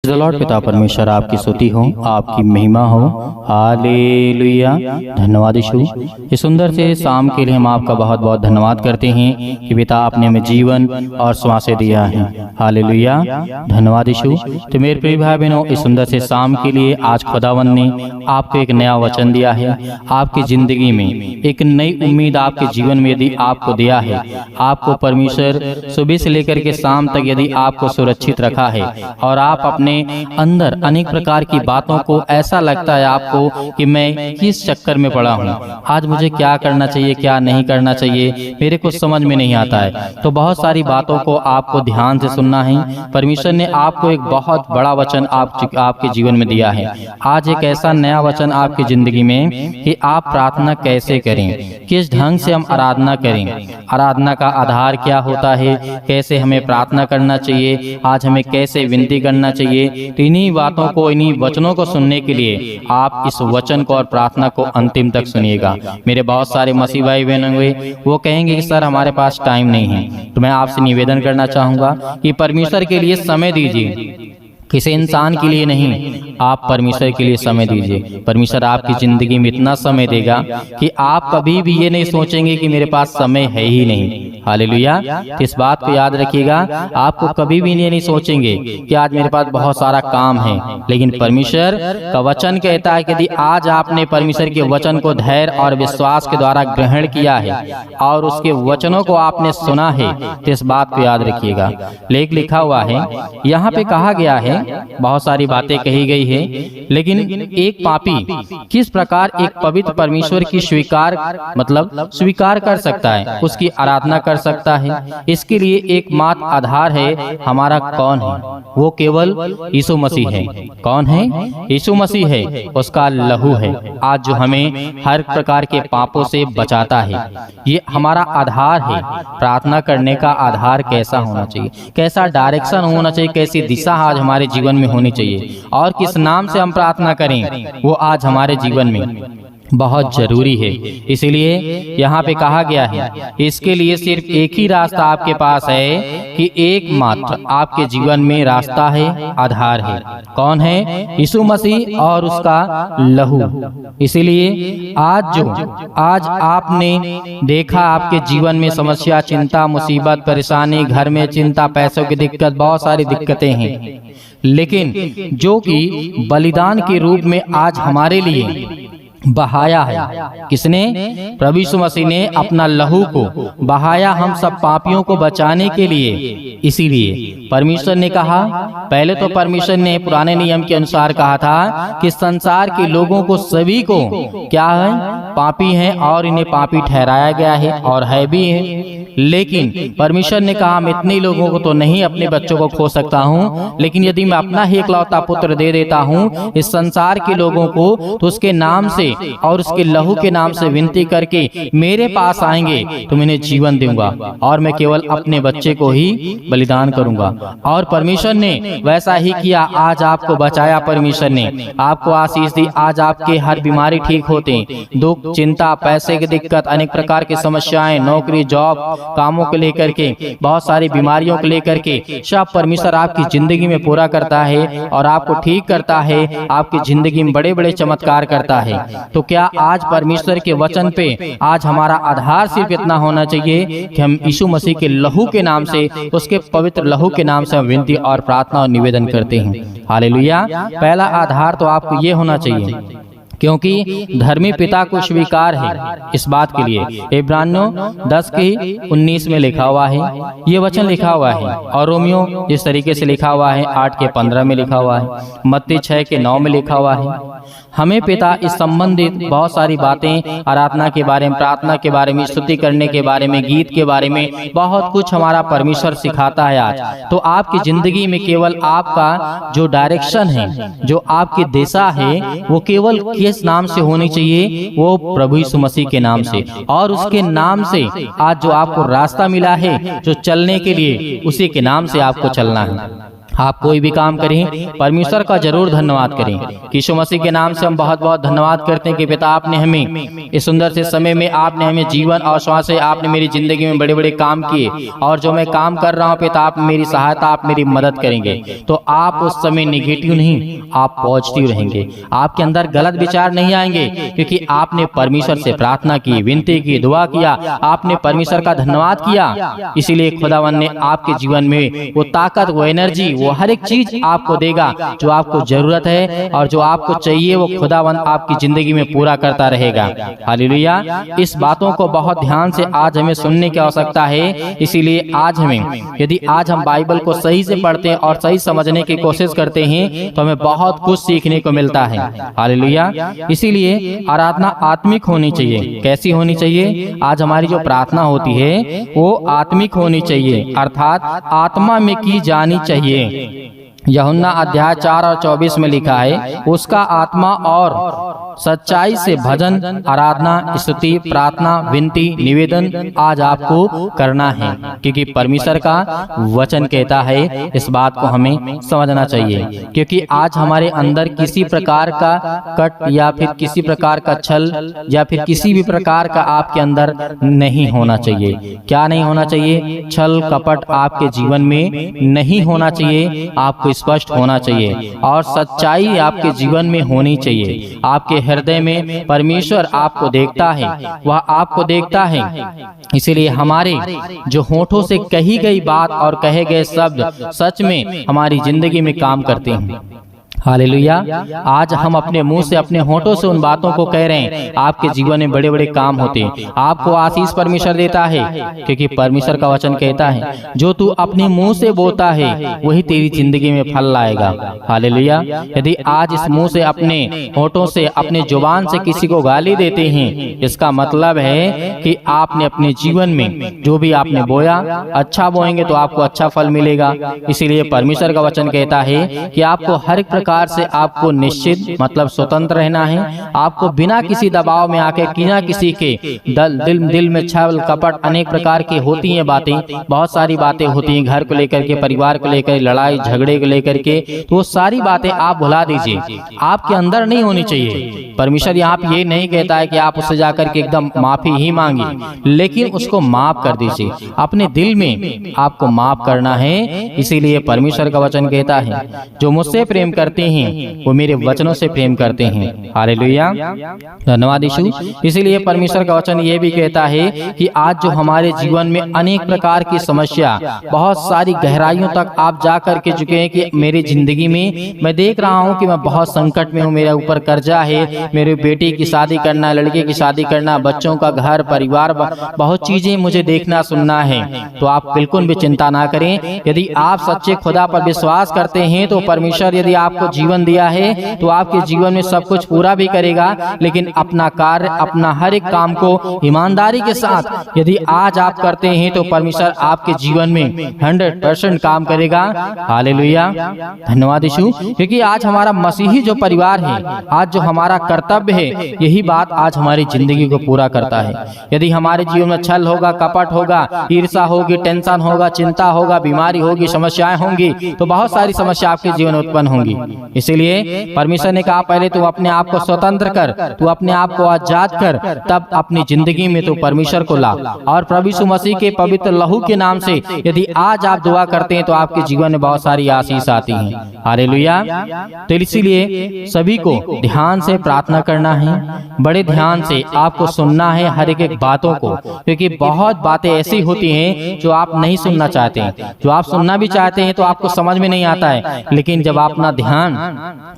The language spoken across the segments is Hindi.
लॉर्ड पिता परमेश्वर आपकी स्तुति हो, आपकी महिमा हो। हालेलुया। धन्यवाद यीशु। इस सुंदर से शाम के लिए हम आपका बहुत बहुत धन्यवाद करते हैं कि पिता आपने हमें जीवन और श्वासें दिया है। हालेलुया। धन्यवाद यीशु। तो मेरे प्रिय भाई बहनों, इस सुंदर से शाम के लिए आज खुदावन ने आपको एक नया वचन दिया है। आपकी जिंदगी में एक नई उम्मीद आपके जीवन में यदि आपको दिया है, आपको परमेश्वर सुबह से लेकर के शाम तक यदि आपको सुरक्षित रखा है और आप अपने अंदर अनेक प्रकार की बातों को ऐसा लगता है आपको कि मैं किस चक्कर में पड़ा हूँ, आज मुझे क्या करना चाहिए क्या नहीं करना चाहिए, मेरे को समझ में नहीं आता है। तो बहुत सारी बातों को आपको ध्यान से सुनना है। परमेश्वर ने आपको एक बहुत बड़ा वचन आपके जीवन में दिया है। आज एक ऐसा नया वचन आपकी जिंदगी में कि आप प्रार्थना कैसे करें, किस ढंग से हम आराधना करें, आराधना का आधार क्या होता है, कैसे हमें प्रार्थना करना चाहिए, आज हमें कैसे विनती करना चाहिए। तो इन्हीं बातों को, इन्हीं वचनों को सुनने के लिए आप इस वचन को और प्रार्थना को अंतिम तक सुनिएगा। मेरे बहुत सारे मसीह भाई बहन हुए वो कहेंगे कि सर हमारे पास टाइम नहीं है। तो मैं आपसे निवेदन करना चाहूंगा कि परमेश्वर के लिए समय दीजिए, किसी इंसान के लिए नहीं, आप परमेश्वर के लिए समय दीजिए। परमेश्वर आपकी जिंदगी में इतना समय देगा कि आप कभी भी ये नहीं सोचेंगे कि मेरे पास समय है ही नहीं। हालेलुया। तो इस बात को याद रखिएगा, आपको कभी भी ये नहीं सोचेंगे कि आज मेरे पास बहुत सारा काम है। लेकिन परमेश्वर का वचन कहता है कि यदि आज आपने परमेश्वर के वचन को धैर्य और विश्वास के द्वारा ग्रहण किया है और उसके वचनों को आपने सुना है, तो इस बात को याद रखिएगा। लेख लिखा हुआ है, यहाँ पे कहा गया है, बहुत सारी बातें कही गई है, लेकिन एक पापी किस प्रकार एक पवित्र परमेश्वर की स्वीकार कर सकता है, उसकी आराधना कर सकता है। इसके लिए एकमात्र आधार है हमारा कौन है, वो केवल यीशु मसीह है। कौन है? यीशु मसीह है, उसका लहू है आज जो हमें हर प्रकार के पापों से बचाता है। ये हमारा आधार है। प्रार्थना करने का आधार कैसा होना चाहिए, कैसा डायरेक्शन होना चाहिए, कैसी दिशा आज हमारे जीवन में होनी चाहिए और किस नाम से हम प्रार्थना करें, वो आज हमारे जीवन में बहुत जरूरी है। इसलिए यहाँ पे कहा गया है, इसके लिए सिर्फ एक ही रास्ता आपके पास है कि एकमात्र आपके जीवन में रास्ता है, आधार है। कौन है? यीशु मसीह और उसका लहू। इसीलिए आज आपने देखा आपके जीवन में समस्या, चिंता, मुसीबत, परेशानी, घर में चिंता, पैसों की दिक्कत, बहुत सारी दिक्कतें हैं, लेकिन जो कि बलिदान के रूप में आज हमारे लिए बहाया है। किसने? प्रभु यीशु मसीह ने अपना लहू को बहाया हम सब पापियों को बचाने के लिए। इसीलिए परमेश्वर ने कहा, पहले तो परमेश्वर ने पुराने नियम के अनुसार कहा था कि संसार के लोगों को सभी को क्या है, पापी हैं और इन्हें पापी ठहराया गया है और है भी है। लेकिन परमेश्वर ने कहा, मैं इतने लोगों को तो नहीं अपने बच्चों को खो सकता हूँ, लेकिन यदि मैं अपना ही इकलौता पुत्र दे देता हूँ इस संसार के लोगों को, तो उसके नाम से और उसके लहू के नाम से विनती करके मेरे पास आएंगे तो मैं इन्हें जीवन दूंगा और मैं केवल अपने बच्चे को ही बलिदान करूंगा। और परमेश्वर ने वैसा ही किया। आज आपको बचाया, परमेश्वर ने आपको आशीष दी। आज आपके हर बीमारी ठीक होते, दुख, चिंता, पैसे की दिक्कत, अनेक प्रकार की समस्याएं, नौकरी, जॉब, कामों को लेकर के, बहुत सारी बीमारियों को लेकर के सब परमेश्वर आपकी जिंदगी में पूरा करता है और आपको ठीक करता है, आपकी जिंदगी में बड़े बड़े चमत्कार करता है। तो क्या आज परमेश्वर के वचन पे आज हमारा आधार सिर्फ इतना होना चाहिए कि हम यीशु मसीह के लहू के नाम से, उसके पवित्र लहू के नाम से हम विनती और प्रार्थना और निवेदन करते हैं। हालेलुया। पहला आधार तो आपको ये होना चाहिए, क्योंकि धर्मी पिता को स्वीकार है इस बात के लिए। इब्रानियों 10:19 में लिखा हुआ है, ये वचन लिखा हुआ है। और रोमियो जिस तरीके से लिखा हुआ है 8:15 में लिखा हुआ है, मत्ती 6:9 में लिखा हुआ है। हमें पिता इस संबंधित बहुत सारी बातें, आराधना के बारे में, प्रार्थना के बारे में, स्तुति करने के बारे में, गीत के बारे में बहुत कुछ हमारा परमेश्वर सिखाता है आज। तो आपकी जिंदगी में केवल आपका जो डायरेक्शन है, जो आपकी दिशा है, वो केवल किस नाम से होनी चाहिए, वो प्रभु यीशु मसीह के नाम से। और उसके नाम से आज जो आपको रास्ता मिला है जो चलने के लिए, उसी के नाम से आपको चलना है। आप कोई भी काम करें, परमेश्वर का जरूर धन्यवाद करें। यीशु मसीह के नाम से हम बहुत बहुत धन्यवाद करते हैं कि पिता आपने हमें इस सुंदर से समय में आपने हमें जीवन और श्वास से आपने मेरी जिंदगी में बड़े बड़े काम किए, और जो मैं काम कर रहा हूँ पिता आप मेरी सहायता, आप मेरी मदद करेंगे। तो आप उस समय निगेटिव नहीं, आप पॉजिटिव रहेंगे। आपके अंदर गलत विचार नहीं आएंगे, क्योंकि आपने परमेश्वर से प्रार्थना की, विनती की, दुआ किया, आपने परमेश्वर का धन्यवाद किया। इसीलिए खुदावन ने आपके जीवन में वो ताकत, वो एनर्जी, वो हर एक चीज आपको देगा जो आपको जरूरत है, और जो आपको चाहिए वो खुदावन आपकी जिंदगी में पूरा करता रहेगा। हालेलुया। इस बातों को बहुत ध्यान से आज हमें सुनने की आवश्यकता है। इसीलिए आज हमें, यदि आज हम बाइबल को सही से पढ़ते हैं और सही समझने की कोशिश करते हैं तो हमें बहुत कुछ सीखने को मिलता है। हालेलुया। इसीलिए आराधना आत्मिक होनी चाहिए। कैसी होनी चाहिए? आज हमारी जो प्रार्थना होती है वो आत्मिक होनी चाहिए, अर्थात आत्मा में की जानी चाहिए। यूहन्ना अध्याय 4 और 24 में लिखा है, उसका आत्मा और सच्चाई से भजन, आराधना, स्तुति, प्रार्थना, विनती, निवेदन आज आपको करना है, क्योंकि परमेश्वर का वचन कहता है। इस बात को हमें समझना चाहिए, क्योंकि आज हमारे अंदर किसी प्रकार का कट या फिर किसी प्रकार का छल या फिर किसी भी प्रकार का आपके अंदर नहीं होना चाहिए। क्या नहीं होना चाहिए? छल कपट आपके जीवन में नहीं होना चाहिए। आपको स्पष्ट होना चाहिए और सच्चाई आपके जीवन में होनी चाहिए। आपके हृदय में परमेश्वर आपको देखता है, वह आपको देखता है। इसीलिए हमारे जो होठों से कही गई बात और कहे गए शब्द सच में हमारी जिंदगी में काम करते हैं। हालेलुया। आज हम अपने मुंह से, अपने होठों से उन बातों को कह रहे हैं, आपके जीवन में बड़े बड़े काम होते हैं। आपको आशीष परमेश्वर देता है, क्योंकि परमेश्वर का वचन कहता है जो तू अपने मुंह से बोलता है वही तेरी जिंदगी में फल लाएगा। हालेलुया। यदि आज इस मुंह से, अपने होठों से, अपने जुबान से किसी को गाली देते हैं, इसका मतलब है कि आपने अपने जीवन में जो भी आपने बोया, अच्छा बोएंगे तो आपको अच्छा फल मिलेगा। इसीलिए परमेश्वर का वचन कहता है कि आपको हर एक प्रकार से आपको निश्चित मतलब स्वतंत्र रहना है। आपको बिना किसी दबाव में आके, बिना किसी के दिल में छल कपट अनेक प्रकार की होती हैं बातें, बहुत सारी बातें होती हैं घर को लेकर के, परिवार को लेकर, लड़ाई झगड़े को लेकर के, तो वो सारी बातें आप भुला दीजिए। आपके अंदर नहीं होनी चाहिए। परमेश्वर यहाँ पे ये नहीं कहता है कि आप उससे जाकर के एकदम माफी ही मांगिए, लेकिन उसको माफ कर दीजिए। अपने दिल में आपको माफ करना है। इसीलिए परमेश्वर का वचन कहता है जो मुझसे प्रेम करते हैं वो मेरे वचनों से प्रेम करते हैं। हालेलुया। धन्यवाद यीशु। इसीलिए परमेश्वर का वचन ये भी कहता है कि आज जो हमारे जीवन में अनेक प्रकार की समस्या, बहुत सारी गहराइयों तक आप जा कर के चुके हैं कि मेरी जिंदगी में मैं देख रहा हूँ कि मैं बहुत संकट में हूँ, मेरे ऊपर कर्जा है, मेरे बेटी की शादी करना, लड़के की शादी करना, बच्चों का घर परिवार, बहुत चीजें मुझे देखना सुनना है। तो आप बिल्कुल भी चिंता ना करें। यदि आप सच्चे खुदा पर विश्वास करते हैं तो परमेश्वर यदि आपको जीवन दिया है तो आपके जीवन में सब कुछ पूरा भी करेगा। लेकिन अपना कार्य, अपना हर एक काम को ईमानदारी के साथ यदि आज आप करते हैं तो परमेश्वर आपके जीवन में 100% काम करेगा। हालेलुया। धन्यवाद यीशु। क्योंकि आज हमारा मसीही जो परिवार है, आज जो हमारा कर्तव्य है, यही बात आज हमारी जिंदगी को पूरा करता है। यदि हमारे जीवन में छल होगा, कपट होगा, ईर्ष्या होगी, टेंशन होगा, चिंता होगा, बीमारी होगी, समस्याएं होंगी, तो बहुत सारी समस्या आपके जीवन में उत्पन्न होंगी। इसीलिए परमेश्वर ने कहा पहले तू अपने आप को स्वतंत्र कर, तू अपने आप को आजाद कर, तब अपनी जिंदगी में तू परमेश्वर को ला। और प्रभु यीशु मसीह के पवित्र लहू के नाम से यदि आज आप दुआ करते हैं तो आपके जीवन में बहुत सारी आशीष आती है। हालेलुया। तो इसीलिए सभी को ध्यान से प्रार्थना करना है, बड़े ध्यान से आपको सुनना है हर एक बातों को, क्योंकि बहुत बातें ऐसी होती हैं जो आप नहीं सुनना चाहते हैं, जो आप सुनना भी चाहते हैं तो आपको समझ में नहीं आता है। लेकिन जब आप अपना ध्यान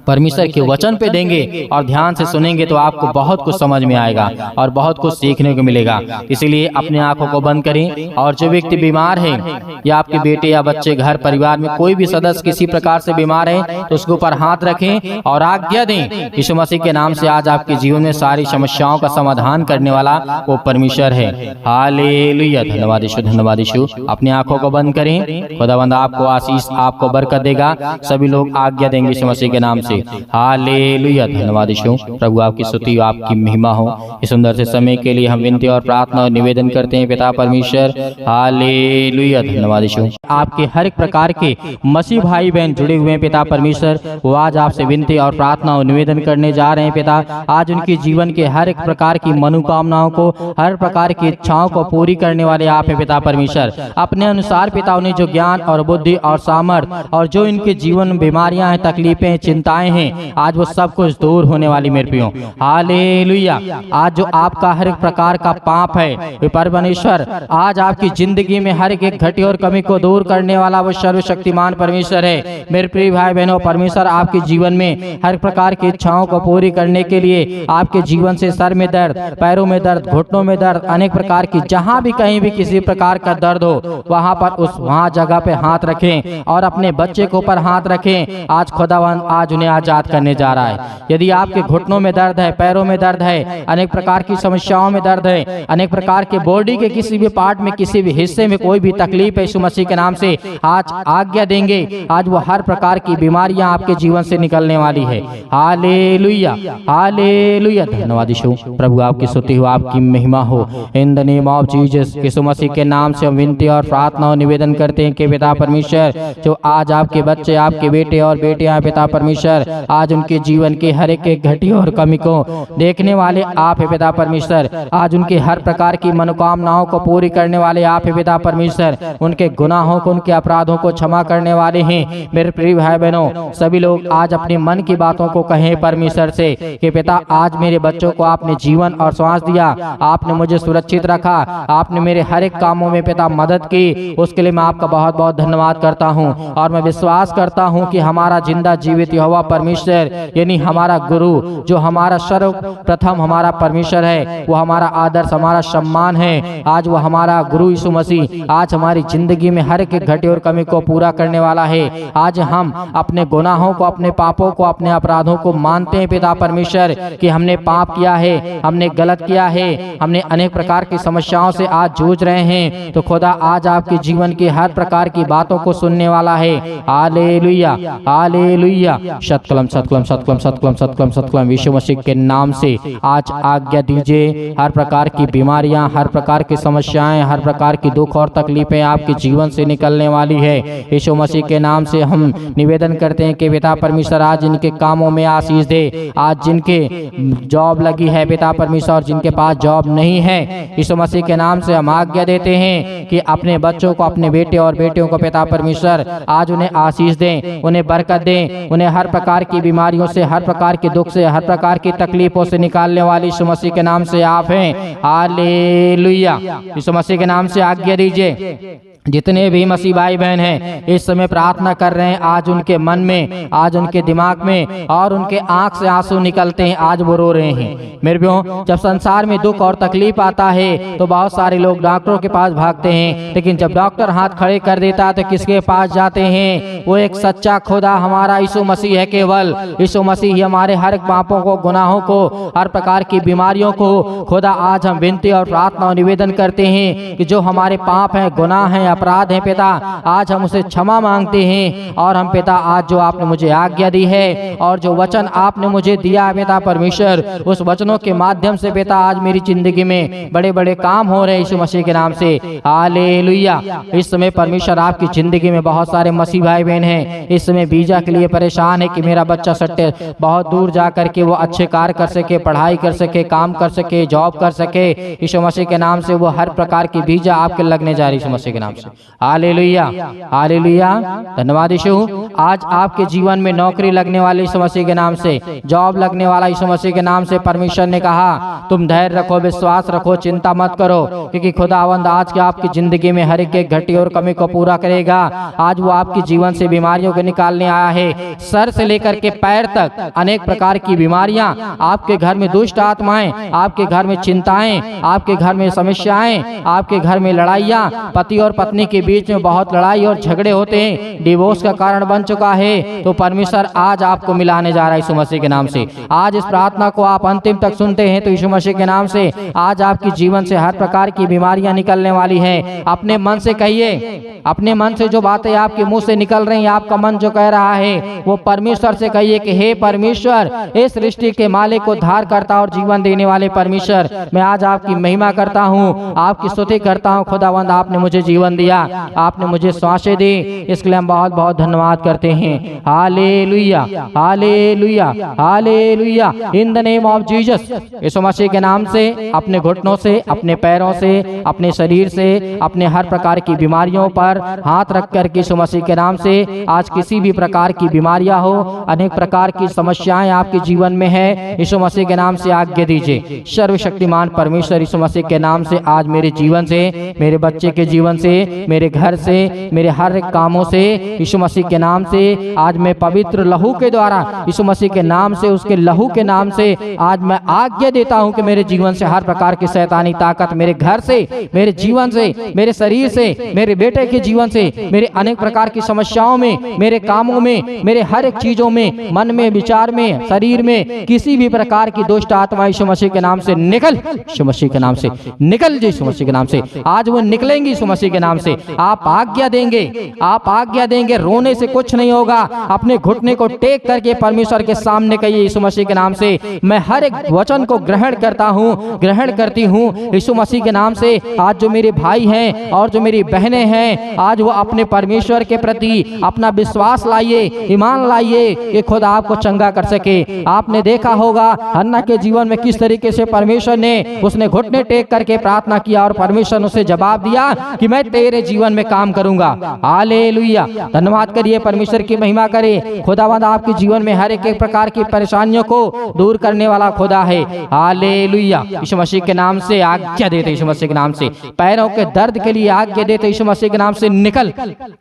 परमेश्वर के वचन पे देंगे और ध्यान से सुनेंगे तो आपको बहुत कुछ समझ में आएगा और बहुत कुछ सीखने को मिलेगा। इसीलिए अपने आंखों को बंद करें, और जो व्यक्ति बीमार है या आपके बेटे या बच्चे, घर परिवार में कोई भी सदस्य किसी प्रकार से बीमार है तो उसके ऊपर हाथ रखें और आज्ञा दें यीशु मसीह के नाम से आज आपके जीवन में सारी समस्याओं का समाधान करने वाला वो परमेश्वर है। हालेलुया। धन्यवाद यीशु, धन्यवाद यीशु। अपनी आंखों को बंद करें। खुदावंद आपको आशीष, आपको बरकत देगा। सभी लोग आज्ञा देंगे। यीशु मसीह के नाम से। हालेलुया। धन्यवाद यीशु। प्रभु आपकी स्तुति हो, आपकी महिमा हो। इस सुंदर से समय के लिए हम विनती और प्रार्थना और निवेदन करते हैं पिता परमेश्वर। हालेलुया। धन्यवाद यीशु। आपके हर एक प्रकार के मसीह भाई बहन जुड़े हुए हैं पिता परमेश्वर, वो आज आपसे विनती और प्रार्थना और निवेदन करने जा रहे हैं पिता। आज उनके जीवन के हर एक प्रकार की मनोकामनाओं को, हर प्रकार की इच्छाओं को पूरी करने वाले आप हैं पिता परमेश्वर। अपने अनुसार पिता उन्हें जो ज्ञान और बुद्धि और सामर्थ और जो इनके जीवन में बीमारियां हैं, तकलीफें हैं, चिंताएं हैं, आज वो सब कुछ दूर होने वाली मेरे प्रियो। हालेलुया। आज जो आपका हर एक प्रकार का पाप है परमेश्वर, आज आपकी जिंदगी में हर एक घटी और कमी को दूर करने वाला वो सर्वशक्तिमान परमेश्वर है। मेरे प्रिय भाई बहनों, परमेश्वर आपके जीवन में हर प्रकार की इच्छाओं को पूरी करने के लिए आपके जीवन से सर में दर्द, पैरों में दर्द, घुटनों में दर्द, अनेक प्रकार की जहां भी कहीं भी किसी प्रकार का दर्द हो, वहां जगह पे हाथ रखें और अपने बच्चे के ऊपर हाथ रखें। आज खुदावंद आज उन्हें आजाद करने जा रहा है। यदि आपके घुटनों में दर्द है, पैरों में दर्द है, अनेक प्रकार की समस्याओं में दर्द है, अनेक प्रकार के बॉडी के किसी भी पार्ट में, किसी भी हिस्से में कोई भी तकलीफ है, यीशु मसीह के नाम से आज आज्ञा देंगे। आज वो हर प्रकार की बीमारियां आपके जीवन से निकलने वाली है। हालेलुया। हालेलुया। धन्यवाद यीशु। प्रभु आपकी स्तुति हो, आपकी महिमा हो। In the name of Jesus, Yeshu Masih के नाम से हम विनती और प्रार्थना और निवेदन करते हैं कि पिता परमेश्वर, जो आज आपके बच्चे, आपके बेटे और बेटियां पिता परमेश्वर, आज उनके जीवन के हर एक घटी और कमी को देखने वाले आप है पिता परमेश्वर। आज उनके हर प्रकार की मनोकामनाओं को पूरी करने वाले आप है पिता परमेश्वर। उनके गुनाहों को, उनके अपराधों को क्षमा करने वाले हैं। मेरे प्रिय भाई बहनों, सभी लोग आज अपने मन की बातों को कहें परमेश्वर से कि पिता, आज मेरे बच्चों को आपने जीवन और श्वास दिया, आपने मुझे सुरक्षित रखा, आपने मेरे हर एक कामों में पिता मदद की, उसके लिए मैं आपका बहुत बहुत धन्यवाद करता हूं। और मैं विश्वास करता हूं कि हमारा जिंदा जीवित यहोवा परमेश्वर, यानी हमारा गुरु, जो हमारा सर्वप्रथम हमारा परमेश्वर है, वो हमारा आदर्श, हमारा सम्मान है। आज वो हमारा गुरु यीशु मसीह आज हमारी जिंदगी में हर एक घटी और कमी को पूरा करने वाला है। आज हम अपने गुनाहों को, अपने पापों को, अपने अपराधों को मानते हैं पिता परमेश्वर कि हमने पाप किया है, हमने गलत किया है, हमने अनेक प्रकार की समस्याओं से आज जूझ रहे हैं। तो खुदा आज आपके जीवन की हर प्रकार की बातों को सुनने वाला है। हालेलुया। हालेलुया। सतकलम सतकलम सतकलम सतकलम सतकलम सतकलम। यीशु मसीह के नाम से आज आज्ञा दीजिए। हर प्रकार की बीमारियां, हर प्रकार की समस्याएं, हर प्रकार की दुख और तकलीफें आपके जीवन से निकलने वाली है। यीशु मसीह के नाम से हम निवेदन करते हैं कि पिता परमेश्वर, आज इनके कामों में आशीष दे। आज जिनके जॉब लगी है पिता परमेश्वर, जिनके पास जॉब नहीं है, यीशु मसीह के नाम से हम आज्ञा देते हैं कि अपने बच्चों को, अपने बेटे और बेटियों को पिता परमेश्वर आज उन्हें आशीष दें, उन्हें बरकत दें, उन्हें हर प्रकार की बीमारियों से, हर प्रकार के दुख से, हर प्रकार की तकलीफों से निकालने वाली यीशु मसीह के नाम से आप हैं। हालेलुया। यीशु मसीह के नाम से आज्ञा दीजिए। जितने भी मसीह भाई बहन हैं इस समय प्रार्थना कर रहे हैं, आज उनके मन में, आज उनके दिमाग में और उनके आंख से आंसू निकलते हैं, आज वो रो रहे हैं। मेरे प्रियो, जब संसार में दुख और तकलीफ आता है तो बहुत सारे लोग डॉक्टरों के पास भागते हैं, लेकिन जब डॉक्टर हाथ खड़े कर देता है तो किसके पास जाते हैं? वो एक सच्चा खुदा हमारा यीशु मसीह है। केवल यीशु मसीह ही हमारे हर पापों को, गुनाहों को, हर प्रकार की बीमारियों को खुदा आज हम विनती और प्रार्थना और निवेदन करते हैं कि जो हमारे पाप हैं, गुनाह हैं, अपराध हैं पिता, आज हम उसे क्षमा मांगते हैं। और हम पिता, आज जो आपने मुझे आज्ञा दी है और जो वचन आपने मुझे दिया है पिता परमेश्वर, उस वचनों के माध्यम से पिता आज मेरी जिंदगी में बड़े बड़े काम हो रहे हैं यीशु मसीह के नाम से। हालेलुया। इस समय परमेश्वर आपकी जिंदगी में बहुत सारे मसीह भाई बहन हैं, इस समय वीजा के लिए परेशान है कि मेरा बच्चा सट्टे बहुत दूर जा करके वो अच्छे कार्य कर सके, पढ़ाई कर सके, काम कर सके, जॉब कर सके। यीशु मसीह के नाम से वो हर प्रकार की वीजा आपके लगने जा रही यीशु मसीह के नाम से। हालेलुया। हालेलुया। धन्यवाद यीशु। आज आपके जीवन में नौकरी लगने वाली यीशु मसीह के नाम से, जॉब लगने वाला यीशु मसीह के नाम से। परमेश्वर ने कहा तुम धैर्य रखो, विश्वास रखो, चिंता मत करो, क्योंकि खुदावंद आज के आपकी जिंदगी में हर एक घटी और कमी को पूरा करेगा। आज वो आपके जीवन से बीमारियों को निकालने आया है। सर से लेकर के पैर तक अनेक प्रकार की बीमारियां, आपके घर में दुष्ट आत्माएं, आपके घर में चिंताएं, आपके घर में समस्याएं, आपके घर में लड़ाइयां, पति और पत्नी के बीच में बहुत लड़ाई और झगड़े होते हैं, डिवोर्स का कारण बन चुका है, तो परमेश्वर आज आपको मिलाने जा रहा है यीशु मसीह के नाम से। आज इस प्रार्थना को आप अंतिम तक सुनते हैं तो यीशु मसीह के नाम से आज आपके जीवन से हर प्रकार की बीमारियां निकलने वाली हैं। अपने मन से कहिए, अपने मन से जो बातें आपके मुंह से निकल रही हैं, आपका मन जो कह रहा है वो परमेश्वर से कहिए कि हे परमेश्वर, इस सृष्टि के मालिक को धार करता और जीवन देने वाले परमेश्वर, मैं आज आपकी महिमा करता हूँ, आपकी स्तुति करता हूँ। खुदावंद, आपने मुझे जीवन दिया, आपने मुझे सांसें दी, इसके लिए हम बहुत बहुत धन्यवाद करते हैं। Hallelujah, hallelujah, hallelujah. In the name of Jesus, Yeshu Masih के नाम से अपने घुटनों से, अपने पैरों से, अपने शरीर से, अपने हर प्रकार की बीमारियों पर हाथ रख कर यीशु मसीह के नाम से आज किसी भी प्रकार की बीमारियां हो, अनेक प्रकार की समस्याएं आपके जीवन में है, यीशु मसीह के नाम से आज्ञा दीजिए। सर्वशक्तिमान परमेश्वर, यीशु मसीह के नाम से आज मेरे जीवन से, मेरे बच्चे के जीवन से, मेरे घर से, मेरे हर एक कामों से, यीशु मसीह के नाम से आज मैं पवित्र लहू के द्वारा, यीशु मसीह के नाम से, उसके लहू के नाम से आज मैं आज्ञा देता हूं कि मेरे जीवन से हर प्रकार की शैतानी ताकत मेरे घर से, मेरे जीवन से, मेरे शरीर से, मेरे बेटे के जीवन से, मेरे अनेक प्रकार की समस्याओं में, मेरे कामों में, मेरे हर एक चीजों में, मन में, विचार में, शरीर में किसी भी प्रकार की दुष्ट आत्मा यीशु मसीह के नाम से निकल, यीशु मसीह के नाम से निकल, यीशु मसीह के नाम से आज वो निकलेंगी यीशु मसीह के नाम से। आप आज्ञा देंगे, आप आज्ञा देंगे, रोने से कुछ नहीं होगा। अपने घुटने को टेक करके परमेश्वर के सामने कहिए, यीशु मसीह के नाम से मैं हर एक वचन को ग्रहण करता हूँ, ग्रहण करती हूँ यीशु मसीह के नाम से। आज जो मेरे भाई हैं और जो मेरी बहनें हैं, आज वो अपने परमेश्वर के प्रति अपना विश्वास लाइए, ईमान लाइए कि खुद आपको चंगा कर सके। आपने देखा होगा हन्ना के जीवन में किस तरीके से परमेश्वर ने, उसने घुटने टेक करके प्रार्थना किया और परमेश्वर ने उसे जवाब दिया कि मैं तेरे जीवन में काम करूंगा। हालेलुया, धन्यवाद करिए, परमेश्वर की महिमा करे। खुदावंद आपके जीवन में हर एक प्रकार की परेशानियों को दूर करने वाला खुदा है। हालेलुया, यीशु मसीह के नाम से आज्ञा देते, यीशु मसीह के नाम से पैरों के दर्द के लिए आज्ञा देते, यीशु मसीह के नाम से निकल।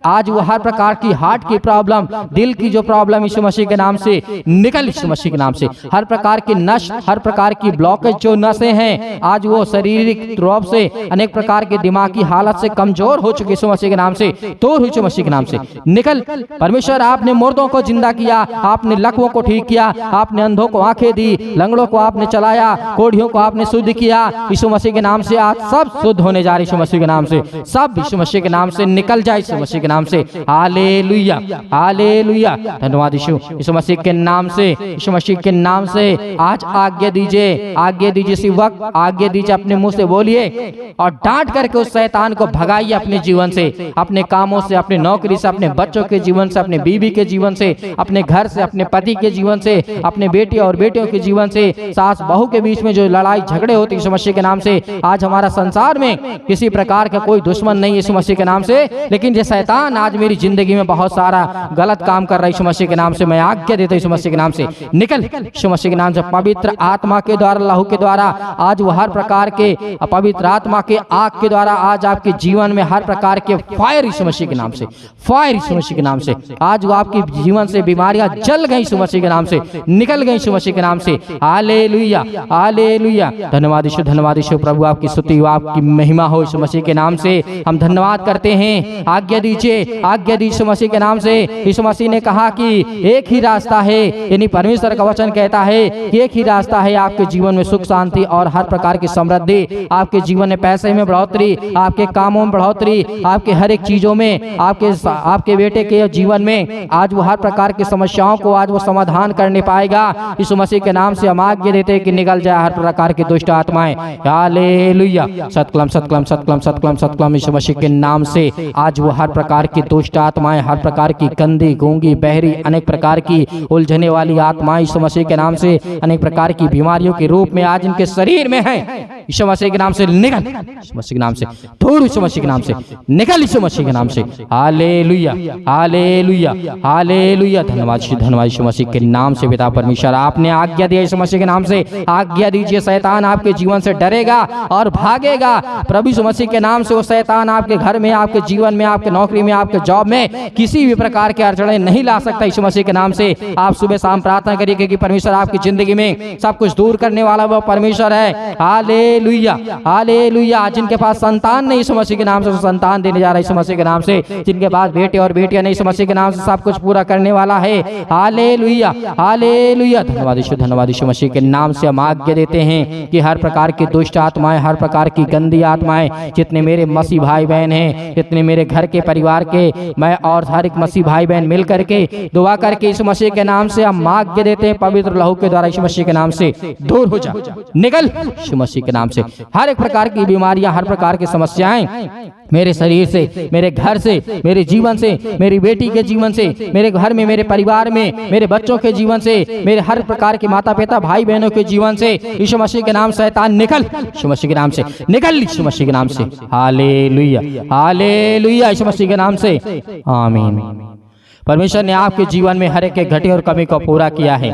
आज वो हर प्रकार की हार्ट की प्रॉब्लम, दिल की जो प्रॉब्लम, यीशु मसीह के नाम से निकल, यीशु मसीह के नाम से हर प्रकार की नस, हर प्रकार की ब्लॉकेज जो नसें हैं, आज वो शारीरिक रूप से, अनेक प्रकार के दिमागी हालत से कमजोर हो चुके, यीशु मसीह के नाम से तोड़, यीशु मसीह के नाम से निकल। परमेश्वर, आपने मुर्दों को जिंदा किया, आपने लकवों को ठीक किया, आपने अंधों को आंखें दी, लंगड़ों को आपने चलाया, कोढ़ियों को आपने शुद्ध किया। यीशु मसीह के नाम से आज सब शुद्ध होने जा रहे, यीशु मसीह के नाम से सब यीशु मसीह के नाम से निकल जाए, यीशु मसीह के नाम से। हालेलुया, हालेलुया, धन्यवाद यीशु, यीशु मसीह के नाम से, यीशु मसीह के नाम से आज आज्ञा दीजिए, आज्ञा दीजिए, इसी वक्त आज्ञा दीजिए, अपने मुंह से बोलिए और डांट करके उस शैतान को भगाइए अपने जीवन से, अपने कामों से, अपने नौकरी से, अपने बच्चों के जीवन से, अपने बीवी के जीवन से, अपने घर से, अपने पति के जीवन से, अपने बेटे और बेटियों के जीवन से, सास बहू के बीच में जो लड़ाई झगड़े होते यीशु मसीह के नाम से। आज हमारा संसार में किसी प्रकार का कोई दुश्मन नहीं यीशु मसीह के नाम से, लेकिन ये शैतान आज मेरी जिंदगी में बहुत सारा गलत काम कर रहा है, यीशु मसीह के नाम से मैं आज्ञा देता हूं, यीशु मसीह के नाम से निकल, यीशु मसीह के नाम से। पवित्र आत्मा के द्वारा, लहू के द्वारा आज वो हर प्रकार के पवित्र आत्मा के आग के द्वारा आज आपके जीवन में हर प्रकार के फायर यीशु मसीह के नाम से, फायर यीशु मसीह के नाम से आज वो आपके जीवन से बीमारियां जल गई यीशु मसीह के नाम से, निकल गई यीशु मसीह के नाम से। हालेलुया, हालेलुया, धन्यवाद यीशु, धन्यवाद यीशु, प्रभु आपकी स्तुति हो, आपकी महिमा हो यीशु मसीह के नाम से। हम धन्यवाद करते हैं, आज्ञा दीजिए, आज्ञा दीजिए यीशु मसीह के नाम से। यीशु मसीह ने कहा कि एक ही रास्ता है, यानी परमेश्वर का वचन कहता है कि एक ही रास्ता है आपके जीवन में सुख शांति और हर प्रकार की समृद्धि, आपके जीवन में पैसे में बढ़ोतरी, आपके कामों में बढ़ोतरी, आपके हर एक चीजों में, आपके बेटे के जीवन में आज वो हर प्रकार की समस्याओं को आज वो समाधान करने पाएगा। यीशु मसीह के नाम से हम आज्ञा देते हैं कि निकल जाए हर प्रकार की दुष्ट आत्माएं। हालेलुया, सतकलम सतकलम सतकलम सतकलम सतकलम, यीशु मसीह के नाम से आज वो हर प्रकार की दुष्ट आत्माएं, हर प्रकार की गंदी, गूंगी, बहरी, अनेक प्रकार की उलझने वाली आत्माएं यीशु मसीह के नाम से, अनेक प्रकार की बीमारियों के रूप में आज इनके शरीर में है, यीशु मसीह के नाम से निकल, यीशु मसीह के नाम से दूर, यीशु मसीह के नाम से निकल, यीशु मसीह के नाम से। हालेलुया, हालेलुया, हालेलुया, धन्यवाद यीशु मसीह के नाम से। पिता परमेश्वर, आपने आज्ञा दिया यीशु मसीह के नाम से, आज्ञा दीजिए, शैतान आपके जीवन से डरेगा और भागेगा। प्रभु यीशु मसीह के नाम से वो शैतान आपके घर में, आपके जीवन में, आपके नौकरी में, आपके जॉब में किसी भी प्रकार के अड़चने नहीं ला सकता यीशु मसीह के नाम से। आप सुबह शाम प्रार्थना करिए कि परमेश्वर आपकी जिंदगी में सब कुछ दूर करने वाला वो परमेश्वर है। हालेलुया। Hallelujah hallelujah. जिनके पास संतान नहीं, यीशु मसीह के नाम से संतान देने जा रहा है यीशु मसीह के नाम से। जिनके पास बेटे और बेटियां नहीं, यीशु मसीह के नाम से सब कुछ पूरा करने वाला है। Hallelujah hallelujah. धन्यवाद यीशु, धन्यवाद यीशु मसीह के नाम से हम आज्ञा देते हैं कि हर प्रकार की दुष्ट आत्माएं, हर प्रकार की गंदी आत्माएं, जितने मेरे मसीह भाई बहन हैं, जितने मेरे घर के परिवार के, मैं और हर एक मसीह भाई बहन मिल करके दुआ करके यीशु मसीह के नाम से हम आज्ञा देते हैं, पवित्र लहू के द्वारा यीशु मसीह के नाम से दूर हो जा, निकल यीशु मसीह के नाम से। हर एक प्रकार की बीमारियां, हर प्रकार की समस्याएं मेरे शरीर से, मेरे घर से, मेरे जीवन से, मेरी बेटी के जीवन से, मेरे घर में, मेरे परिवार में, मेरे बच्चों के जीवन से, मेरे हर प्रकार के माता पिता भाई बहनों के जीवन से यीशु मसीह के नाम शैतान निकल यीशु मसीह के नाम से, निकल यीशु मसीह के नाम से। हालेलुया हालेलुया यीशु मसीह के नाम से आमीन। परमेश्वर ने आपके जीवन में हर एक घटी और कमी को पूरा किया है।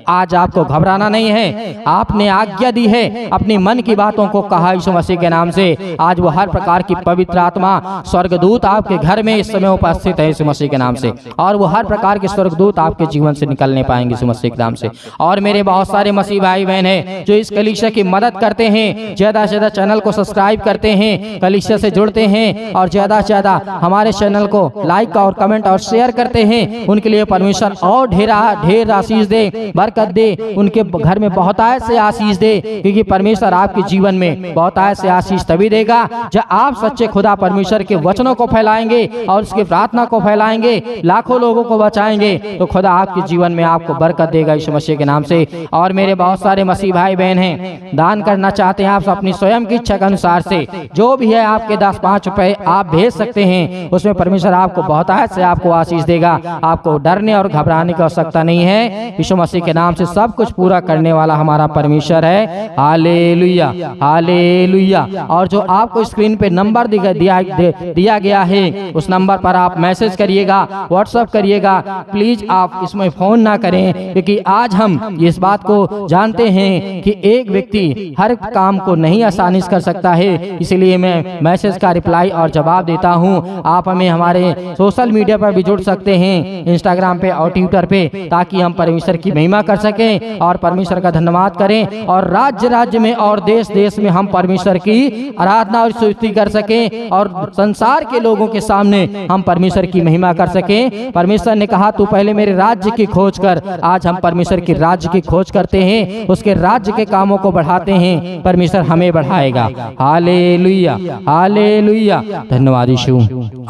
आज आपको घबराना नहीं है, आपने आज्ञा दी है, अपनी मन की बातों को कहा यीशु मसीह के नाम से। आज वो हर प्रकार की पवित्र आत्मा, स्वर्गदूत आपके घर में इस समय उपस्थित है यीशु मसीह के नाम से, और वो हर प्रकार के स्वर्गदूत आपके जीवन से निकलने पाएंगे यीशु मसीह के नाम से। और मेरे बहुत सारे मसीह भाई बहन हैं जो इस कलीसिया की मदद करते हैं, ज्यादा से ज्यादा चैनल को सब्सक्राइब करते हैं, कलीसिया से जुड़ते हैं, और ज्यादा से ज्यादा हमारे चैनल को लाइक और कमेंट और शेयर करते हैं। उनके लिए परमेश्वर और ढेर आशीष दे, बरकत दे, उनके घर में बहुतायत से आशीष दे, क्योंकि परमेश्वर आपके जीवन में बहुतायत से आशीष तभी देगा जब आप सच्चे खुदा परमेश्वर के वचनों को फैलाएंगे और उसकी प्रार्थना को फैलाएंगे, लाखों लोगों को बचाएंगे, तो खुदा आपके जीवन में आपको बरकत देगा यीशु मसीह के नाम से। और मेरे बहुत सारे मसीह भाई बहन हैं, दान करना चाहते हैं आप अपनी स्वयं की इच्छा के अनुसार से, जो भी है आपके 10-5 रुपए आप भेज सकते हैं, उसमें परमेश्वर आपको बहुतायत से आपको आशीष देगा। आपको डरने और घबराने की आवश्यकता नहीं है, यीशु मसीह के नाम से सब कुछ पूरा करने वाला हमारा परमेश्वर है। Hallelujah hallelujah. और जो आपको स्क्रीन पे नंबर दिया गया है, उस नंबर पर आप मैसेज करिएगा, व्हाट्सएप करिएगा। प्लीज आप इसमें फोन ना करें, क्योंकि आज हम इस बात को जानते हैं कि एक व्यक्ति हर काम को नहीं आसानी से कर सकता है, इसलिए मैं मैसेज का रिप्लाई और जवाब देता हूं। आप हमें हमारे सोशल मीडिया पर भी जुड़ सकते हैं, इंस्टाग्राम पे और ट्विटर पे, ताकि हम परमेश्वर की महिमा कर सकें और परमेश्वर का धन्यवाद करें, और राज्य राज्य में और देश देश में हम परमेश्वर की आराधना और स्तुति कर सकें, और संसार के लोगों के सामने हम परमेश्वर की महिमा कर सकें। परमेश्वर ने कहा तू पहले मेरे राज्य की खोज कर। आज हम परमेश्वर की राज्य की खोज करते हैं, उसके राज्य के कामों को बढ़ाते हैं, परमेश्वर हमें बढ़ाएगा। Hallelujah hallelujah. धन्यवाद यीशु,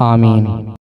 आमीन।